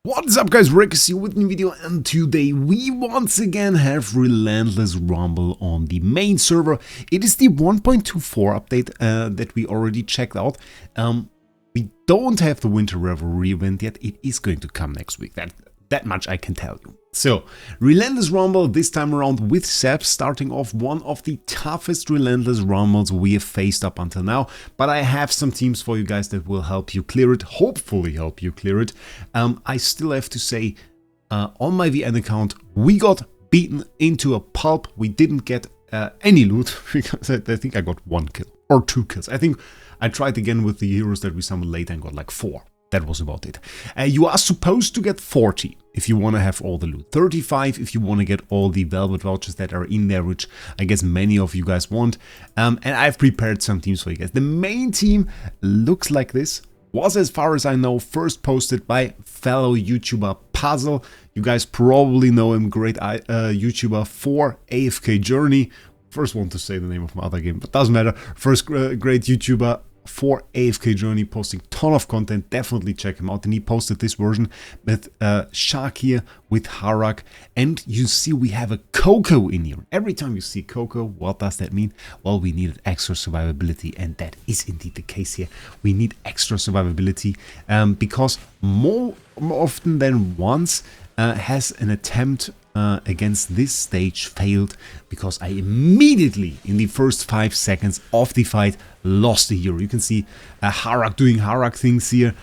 What's up guys, Wraec is here with a new video, and today we once again have Relentless Rumble on the main server. It is the 1.24 update that we already checked out. We don't have the Winter Revelry event yet. It is going to come next week, that much I can tell you. So, Relentless Rumble this time around with Seth, starting off one of the toughest Relentless Rumbles we have faced up until now. But I have some teams for you guys that will help you clear it, hopefully help you clear it. I still have to say, on my VN account, we got beaten into a pulp. We didn't get any loot, because I think I got 1 kill, or 2 kills. I think I tried again with the heroes that we summoned later and got like 4. That was about it. You are supposed to get 40 if you want to have all the loot. 35 if you want to get all the velvet vouchers that are in there, which I guess many of you guys want. And I've prepared some teams for you guys. The main team looks like this. Was, as far as I know, first posted by fellow YouTuber Puzzle. You guys probably know him, great YouTuber for AFK Journey. First want to say the name of my other game, but doesn't matter. First great YouTuber for AFK Journey, posting ton of content. Definitely check him out. And he posted this version with Shakir with Harak, and you see we have a Coco in here. Every time you see Coco, what does that mean? Well, we needed extra survivability, and that is indeed the case here. We need extra survivability because more often than once has an attempt against this stage failed, because I immediately in the first 5 seconds of the fight lost the hero. You can see Harak doing Harak things here,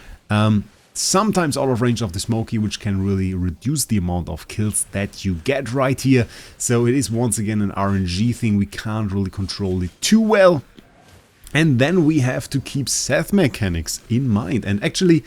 sometimes out of range of the Smokey, which can really reduce the amount of kills that you get right here. So it is once again an RNG thing. We can't really control it too well. And then we have to keep Seth mechanics in mind. And actually,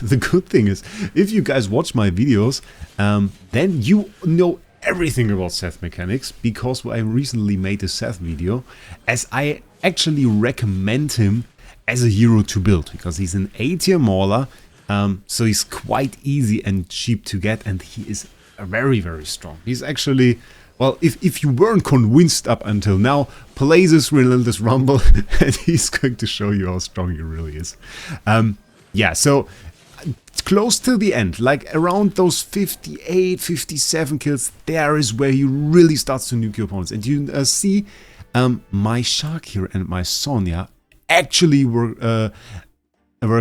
the good thing is, if you guys watch my videos, then you know everything about Seth mechanics, because I recently made a Seth video, as I actually recommend him as a hero to build, because he's an A-tier mauler, so he's quite easy and cheap to get, and he is very, very strong. He's actually... Well, if you weren't convinced up until now, play this Relentless Rumble and he's going to show you how strong he really is. Yeah, so close to the end, like around those 58, 57 kills, there is where he really starts to nuke your opponents. And you see my Shakir and my Sonya actually were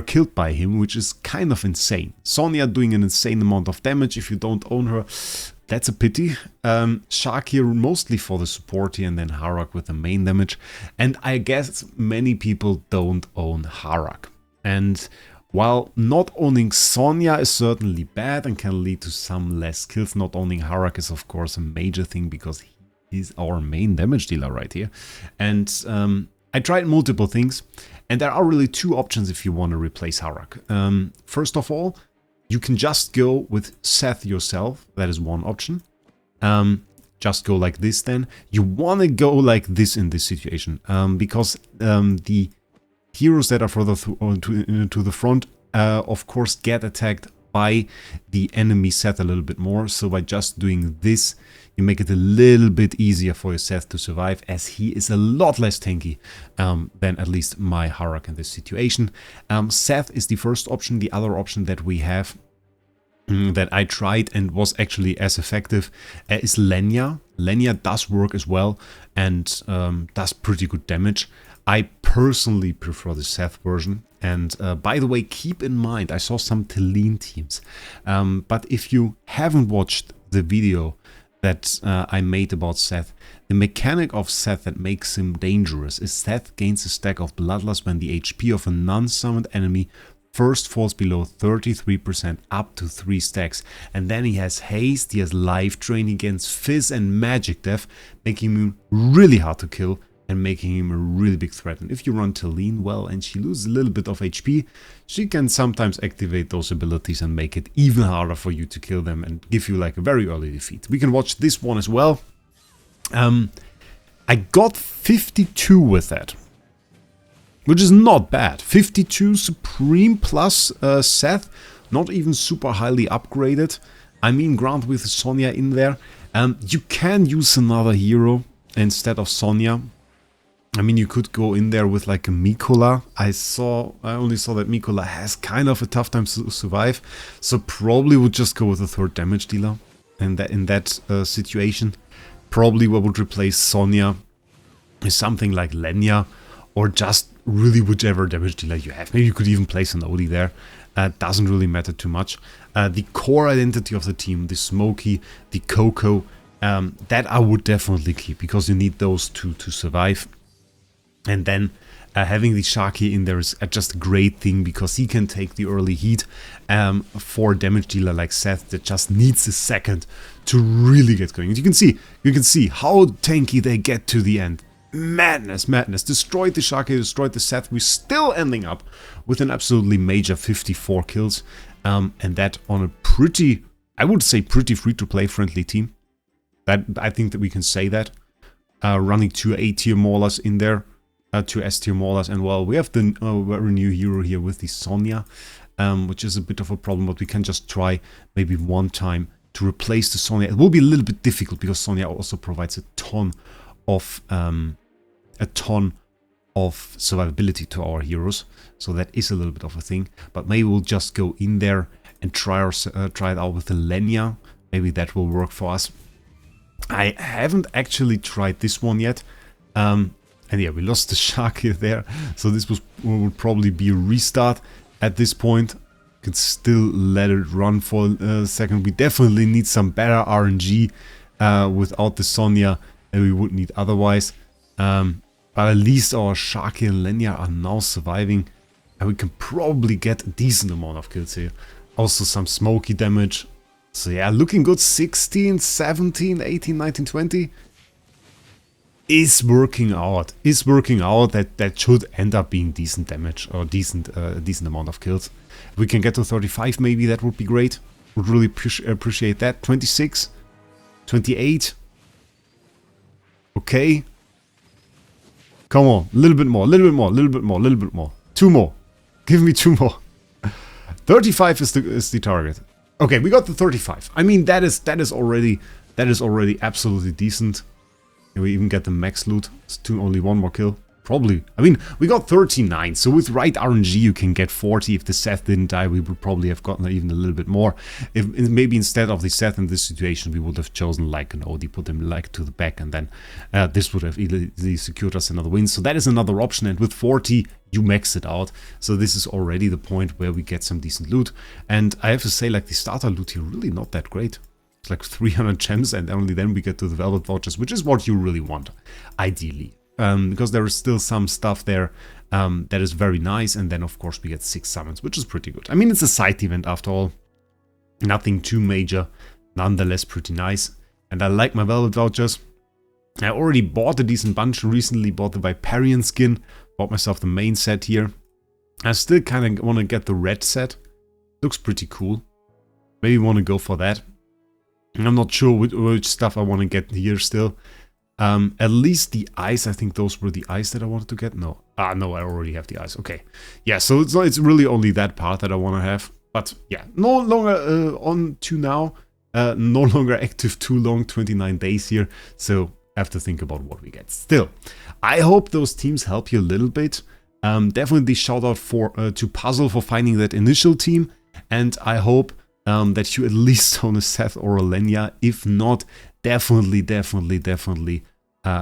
killed by him, which is kind of insane. Sonya doing an insane amount of damage. If you don't own her, that's a pity. Shakir mostly for the support here, and then Harak with the main damage. And I guess many people don't own Harak. And while not owning Sonya is certainly bad and can lead to some less kills, not owning Harak is of course a major thing, because he's our main damage dealer right here. And I tried multiple things, and there are really 2 options if you want to replace Harak. First of all, you can just go with Seth yourself. That is one option. Just go like this then. You want to go like this in this situation, because the heroes that are further to the front, of course, get attacked by the enemy Seth a little bit more. So by just doing this, you make it a little bit easier for your Seth to survive, as he is a lot less tanky than at least my Harak in this situation. Seth is the first option. The other option that we have, that I tried and was actually as effective, is Lenya. Lenya does work as well, and does pretty good damage. I personally prefer the Seth version. And by the way, keep in mind, I saw some Talene teams. But if you haven't watched the video that I made about Seth, the mechanic of Seth that makes him dangerous is Seth gains a stack of Bloodlust when the HP of a non-summoned enemy first falls below 33%, up to 3 stacks. And then he has haste, he has life drain against Fizz and magic death, making him really hard to kill and making him a really big threat. And if you run Talene well and she loses a little bit of HP, she can sometimes activate those abilities and make it even harder for you to kill them and give you like a very early defeat. We can watch this one as well. I got 52 with that, which is not bad. 52 Supreme plus Seth, not even super highly upgraded. I mean, Grant with Sonya in there. You can use another hero instead of Sonya. I mean, you could go in there with like a Mikola. I only saw that Mikola has kind of a tough time to survive. So probably would just go with a third damage dealer in that situation. Probably what would replace Sonya is something like Lenya, or just really whichever damage dealer you have. Maybe you could even place an Odie there. Doesn't really matter too much. The core identity of the team, the Smokey, the Coco, that I would definitely keep, because you need those two to survive. And then having the Sharky in there is just a great thing, because he can take the early heat for a damage dealer like Seth that just needs a second to really get going. And you can see how tanky they get to the end. Madness, madness. Destroyed the Sharky, destroyed the Seth. We're still ending up with an absolutely major 54 kills. And that on a pretty, I would say, pretty free-to-play friendly team. That I think that we can say that. Running 2 A-tier Maulers in there. 2 S-tier Maulers, and well, we have the very new hero here with the Sonya, which is a bit of a problem, but we can just try maybe one time to replace the Sonya. It will be a little bit difficult, because Sonya also provides a ton of survivability to our heroes, so that is a little bit of a thing. But maybe we'll just go in there and try it out with the Lenya. Maybe that will work for us. I haven't actually tried this one yet. And yeah, we lost the shark here there, so this would probably be a restart at this point. Could still let it run for a second. We definitely need some better RNG without the Sonya than we would need otherwise. But at least our Sharky and Lenya are now surviving, and we can probably get a decent amount of kills here. Also some smoky damage. So yeah, looking good. 16, 17, 18, 19, 20. Is working out. That should end up being decent damage, or decent amount of kills. If we can get to 35, maybe that would be great. Would really appreciate that. 26, 28. Okay. Come on, a little bit more, a little bit more, a little bit more, a little bit more. 2 more. Give me 2 more. 35 is the target. Okay, we got the 35. I mean, that is already absolutely decent. We even get the max loot. It's only 1 more kill. Probably. I mean, we got 39. So with right RNG, you can get 40. If the Seth didn't die, we would probably have gotten even a little bit more. If maybe instead of the Seth in this situation, we would have chosen like an Odie, put him like to the back, and then this would have easily secured us another win. So that is another option. And with 40, you max it out. So this is already the point where we get some decent loot. And I have to say, like, the starter loot here really not that great. It's like 300 gems, and only then we get to the Velvet Vouchers, which is what you really want, ideally. Because there is still some stuff there that is very nice, and then of course we get 6 summons, which is pretty good. I mean, it's a side event after all. Nothing too major, nonetheless pretty nice. And I like my Velvet Vouchers. I already bought a decent bunch recently, bought the Viperian skin, bought myself the main set here. I still kind of want to get the red set. Looks pretty cool. Maybe want to go for that. I'm not sure which stuff I want to get here still. At least the eyes, I think those were the eyes that I wanted to get. No. No, I already have the eyes. Okay. Yeah, so it's really only that part that I want to have. But yeah, no longer on to now. No longer active too long, 29 days here. So I have to think about what we get. Still, I hope those teams help you a little bit. Definitely shout out to Puzzle for finding that initial team. And I hope that you at least own a Seth or a Lenya. If not, definitely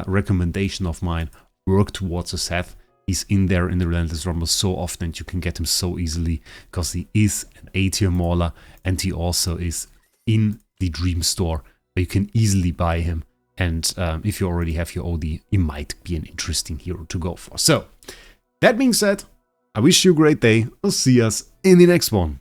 recommendation of mine, work towards a Seth. He's in there in the Relentless Rumble so often, and you can get him so easily because he is an A-tier Mauler, and he also is in the Dream Store where you can easily buy him. And if you already have your OD, he might be an interesting hero to go for. So, that being said, I wish you a great day. I'll see us in the next one.